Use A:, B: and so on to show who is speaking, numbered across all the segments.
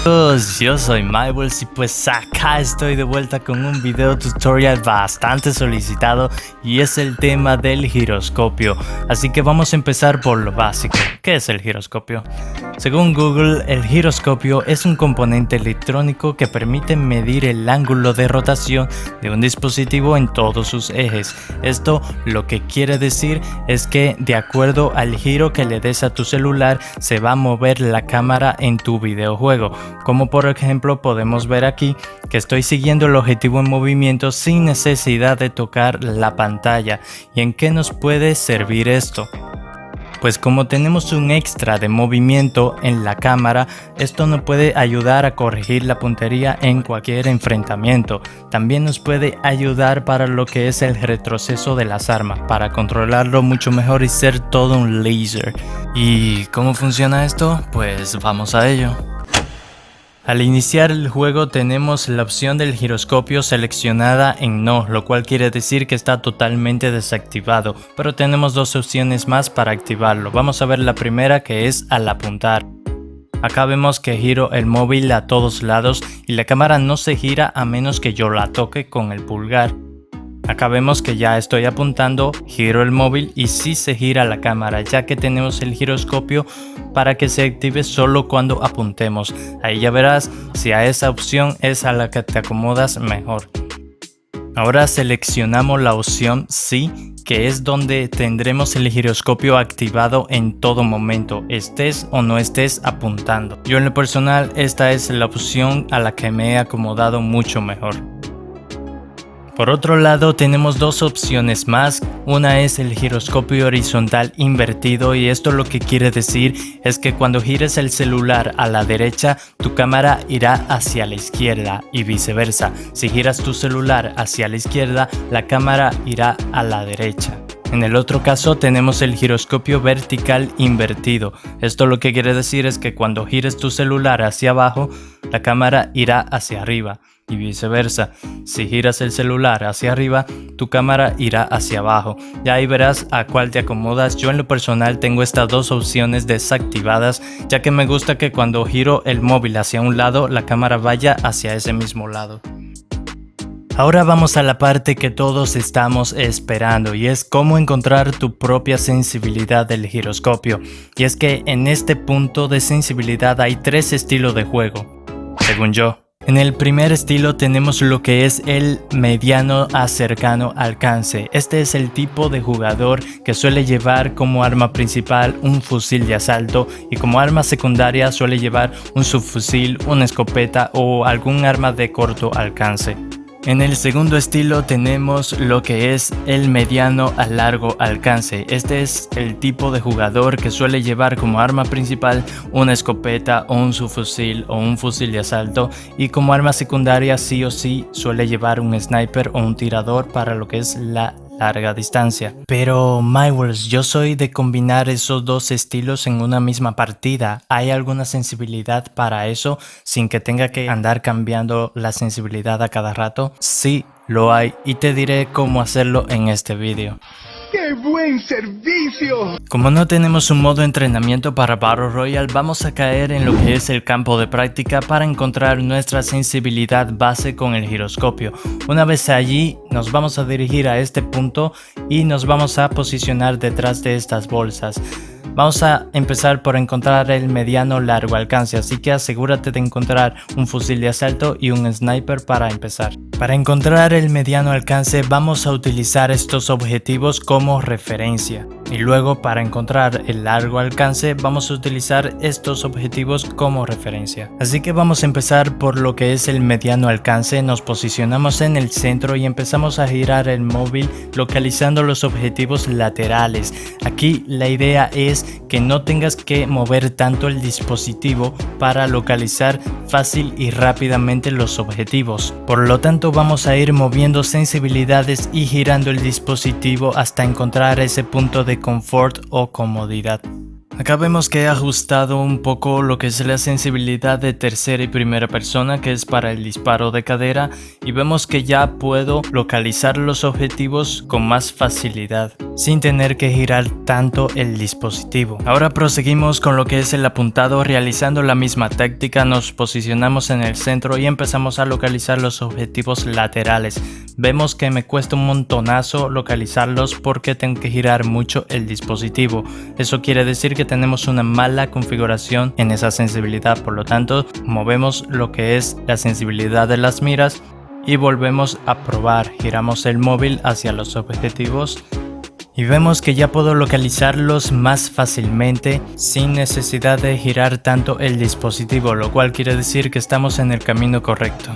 A: Yo soy Mybles y pues acá estoy de vuelta con un video tutorial bastante solicitado y es el tema del giroscopio. Así que vamos a empezar por lo básico. ¿Qué es el giroscopio? Según Google, el giroscopio es un componente electrónico que permite medir el ángulo de rotación de un dispositivo en todos sus ejes. Esto lo que quiere decir es que de acuerdo al giro que le des a tu celular se va a mover la cámara en tu videojuego. Como por ejemplo podemos ver aquí que estoy siguiendo el objetivo en movimiento sin necesidad de tocar la pantalla. ¿Y en qué nos puede servir esto? Pues como tenemos un extra de movimiento en la cámara, esto nos puede ayudar a corregir la puntería en cualquier enfrentamiento. También nos puede ayudar para lo que es el retroceso de las armas, para controlarlo mucho mejor y ser todo un laser. ¿Y cómo funciona esto? Pues vamos a ello. Al iniciar el juego tenemos la opción del giroscopio seleccionada en no, lo cual quiere decir que está totalmente desactivado, pero tenemos dos opciones más para activarlo. Vamos a ver la primera, que es al apuntar. Acá vemos que giro el móvil a todos lados y la cámara no se gira a menos que yo la toque con el pulgar. Acá vemos que ya estoy apuntando, giro el móvil y sí se gira la cámara, ya que tenemos el giroscopio para que se active solo cuando apuntemos. Ahí ya verás si a esa opción es a la que te acomodas mejor. Ahora seleccionamos la opción sí, que es donde tendremos el giroscopio activado en todo momento, estés o no estés apuntando. Yo en lo personal esta es la opción a la que me he acomodado mucho mejor. Por otro lado tenemos dos opciones más, una es el giroscopio horizontal invertido y esto lo que quiere decir es que cuando gires el celular a la derecha tu cámara irá hacia la izquierda y viceversa, si giras tu celular hacia la izquierda la cámara irá a la derecha. En el otro caso tenemos el giroscopio vertical invertido, esto lo que quiere decir es que cuando gires tu celular hacia abajo la cámara irá hacia arriba. Y viceversa, si giras el celular hacia arriba, tu cámara irá hacia abajo. Ya ahí verás a cuál te acomodas. Yo en lo personal tengo estas dos opciones desactivadas, ya que me gusta que cuando giro el móvil hacia un lado, la cámara vaya hacia ese mismo lado. Ahora vamos a la parte que todos estamos esperando y es cómo encontrar tu propia sensibilidad del giroscopio. Y es que en este punto de sensibilidad hay tres estilos de juego, según yo. En el primer estilo tenemos lo que es el mediano a cercano alcance. Este es el tipo de jugador que suele llevar como arma principal un fusil de asalto y como arma secundaria suele llevar un subfusil, una escopeta o algún arma de corto alcance. En el segundo estilo tenemos lo que es el mediano a largo alcance. Este es el tipo de jugador que suele llevar como arma principal una escopeta o un subfusil o un fusil de asalto y como arma secundaria sí o sí suele llevar un sniper o un tirador para lo que es la larga distancia. Pero Mybles, yo soy de combinar esos dos estilos en una misma partida. ¿Hay alguna sensibilidad para eso sin que tenga que andar cambiando la sensibilidad a cada rato? Sí, lo hay y te diré cómo hacerlo en este vídeo.
B: ¡Qué buen servicio!
A: Como no tenemos un modo entrenamiento para Battle Royale, vamos a caer en lo que es el campo de práctica para encontrar nuestra sensibilidad base con el giroscopio. Una vez allí, nos vamos a dirigir a este punto y nos vamos a posicionar detrás de estas bolsas. Vamos a empezar por encontrar el mediano largo alcance, así que asegúrate de encontrar un fusil de asalto y un sniper para empezar. Para encontrar el mediano alcance vamos a utilizar estos objetivos como referencia y luego para encontrar el largo alcance vamos a utilizar estos objetivos como referencia. Así que vamos a empezar por lo que es el mediano alcance, nos posicionamos en el centro y empezamos a girar el móvil localizando los objetivos laterales. Aquí la idea es que no tengas que mover tanto el dispositivo para localizar fácil y rápidamente los objetivos. Por lo tanto vamos a ir moviendo sensibilidades y girando el dispositivo hasta encontrar ese punto de confort o comodidad. Acá vemos que he ajustado un poco lo que es la sensibilidad de tercera y primera persona, que es para el disparo de cadera, y vemos que ya puedo localizar los objetivos con más facilidad, sin tener que girar tanto el dispositivo. Ahora proseguimos con lo que es el apuntado. Realizando la misma táctica, nos posicionamos en el centro y empezamos a localizar los objetivos laterales. Vemos que me cuesta un montonazo localizarlos porque tengo que girar mucho el dispositivo. Eso quiere decir que tenemos una mala configuración en esa sensibilidad, por lo tanto movemos lo que es la sensibilidad de las miras y volvemos a probar. Giramos el móvil hacia los objetivos y vemos que ya puedo localizarlos más fácilmente sin necesidad de girar tanto el dispositivo, lo cual quiere decir que estamos en el camino correcto.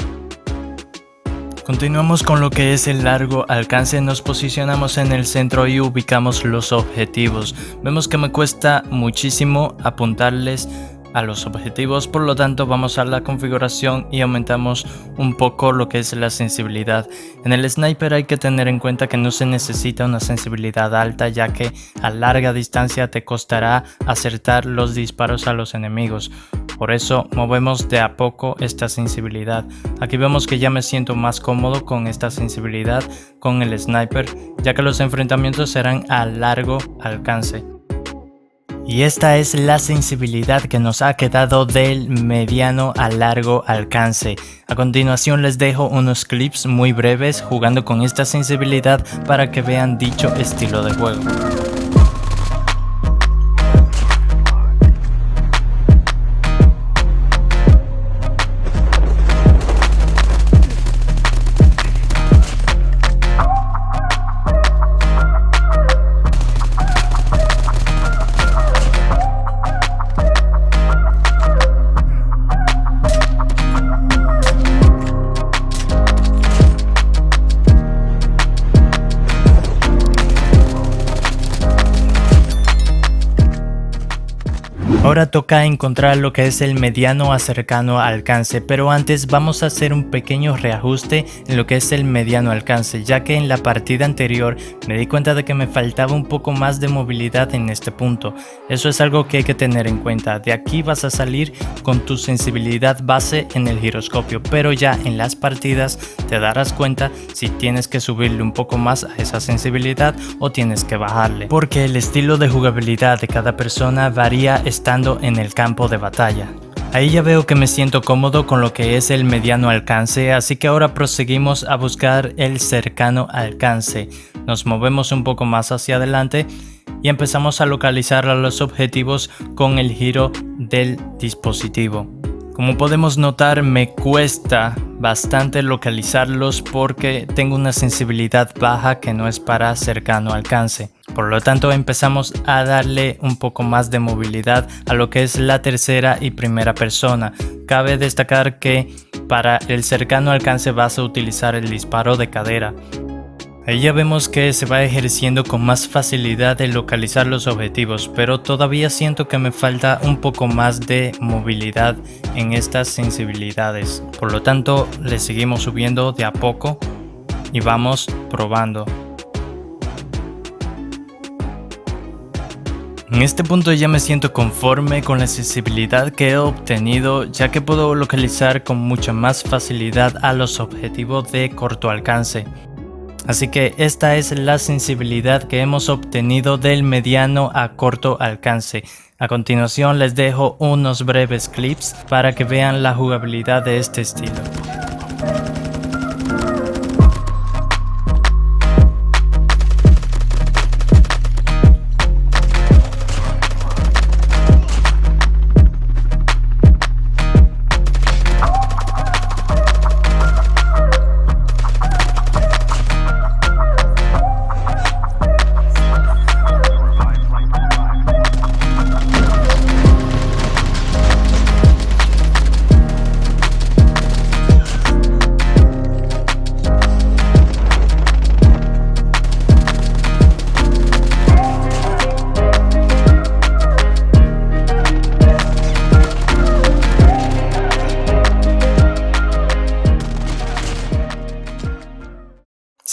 A: Continuamos con lo que es el largo alcance. Nos posicionamos en el centro y ubicamos los objetivos. Vemos que me cuesta muchísimo apuntarles a los objetivos, por lo tanto vamos a la configuración y aumentamos un poco lo que es la sensibilidad. En el sniper hay que tener en cuenta que no se necesita una sensibilidad alta, ya que a larga distancia te costará acertar los disparos a los enemigos. Por eso movemos de a poco esta sensibilidad. Aquí vemos que ya me siento más cómodo con esta sensibilidad con el sniper, ya que los enfrentamientos serán a largo alcance. Y esta es la sensibilidad que nos ha quedado del mediano a largo alcance. A continuación les dejo unos clips muy breves jugando con esta sensibilidad para que vean dicho estilo de juego. Ahora toca encontrar lo que es el mediano a cercano alcance, pero antes vamos a hacer un pequeño reajuste en lo que es el mediano alcance, ya que en la partida anterior me di cuenta de que me faltaba un poco más de movilidad en este punto. Eso es algo que hay que tener en cuenta. De aquí vas a salir con tu sensibilidad base en el giroscopio, pero ya en las partidas te darás cuenta si tienes que subirle un poco más a esa sensibilidad o tienes que bajarle, porque el estilo de jugabilidad de cada persona varía estando en el campo de batalla. Ahí ya veo que me siento cómodo con lo que es el mediano alcance, así que ahora proseguimos a buscar el cercano alcance. Nos movemos un poco más hacia adelante y empezamos a localizar a los objetivos con el giro del dispositivo. Como podemos notar, me cuesta bastante localizarlos porque tengo una sensibilidad baja que no es para cercano alcance. Por lo tanto, empezamos a darle un poco más de movilidad a lo que es la tercera y primera persona. Cabe destacar que para el cercano alcance vas a utilizar el disparo de cadera. Ahí ya vemos que se va ejerciendo con más facilidad de localizar los objetivos, pero todavía siento que me falta un poco más de movilidad en estas sensibilidades. Por lo tanto, le seguimos subiendo de a poco y vamos probando. En este punto ya me siento conforme con la sensibilidad que he obtenido, ya que puedo localizar con mucha más facilidad a los objetivos de corto alcance. Así que esta es la sensibilidad que hemos obtenido del mediano a corto alcance. A continuación les dejo unos breves clips para que vean la jugabilidad de este estilo.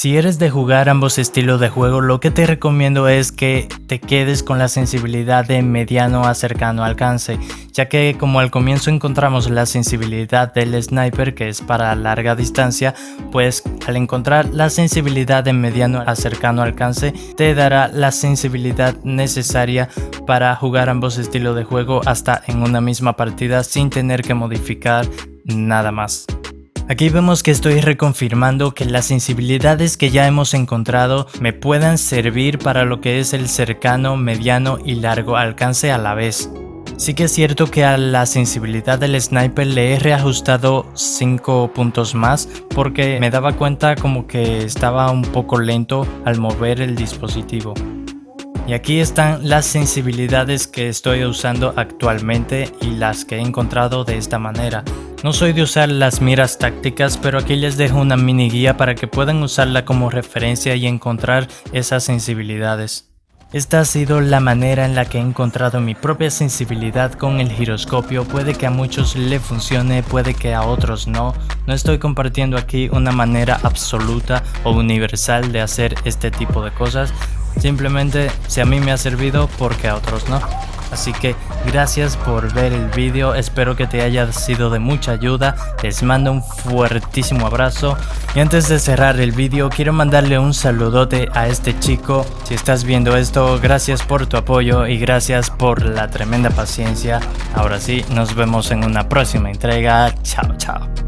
A: Si eres de jugar ambos estilos de juego, lo que te recomiendo es que te quedes con la sensibilidad de mediano a cercano alcance, ya que como al comienzo encontramos la sensibilidad del sniper, que es para larga distancia, pues al encontrar la sensibilidad de mediano a cercano alcance te dará la sensibilidad necesaria para jugar ambos estilos de juego hasta en una misma partida sin tener que modificar nada más. Aquí vemos que estoy reconfirmando que las sensibilidades que ya hemos encontrado me puedan servir para lo que es el cercano, mediano y largo alcance a la vez. Sí que es cierto que a la sensibilidad del sniper le he reajustado 5 puntos más porque me daba cuenta como que estaba un poco lento al mover el dispositivo. Y aquí están las sensibilidades que estoy usando actualmente y las que he encontrado de esta manera. No soy de usar las miras tácticas, pero aquí les dejo una mini guía para que puedan usarla como referencia y encontrar esas sensibilidades. Esta ha sido la manera en la que he encontrado mi propia sensibilidad con el giroscopio. Puede que a muchos le funcione, puede que a otros no. No estoy compartiendo aquí una manera absoluta o universal de hacer este tipo de cosas. Simplemente si a mí me ha servido, porque a otros no. Así que gracias por ver el vídeo, espero que te haya sido de mucha ayuda, les mando un fuertísimo abrazo y antes de cerrar el vídeo quiero mandarle un saludote a este chico. Si estás viendo esto, gracias por tu apoyo y gracias por la tremenda paciencia. Ahora sí, nos vemos en una próxima entrega, chao chao.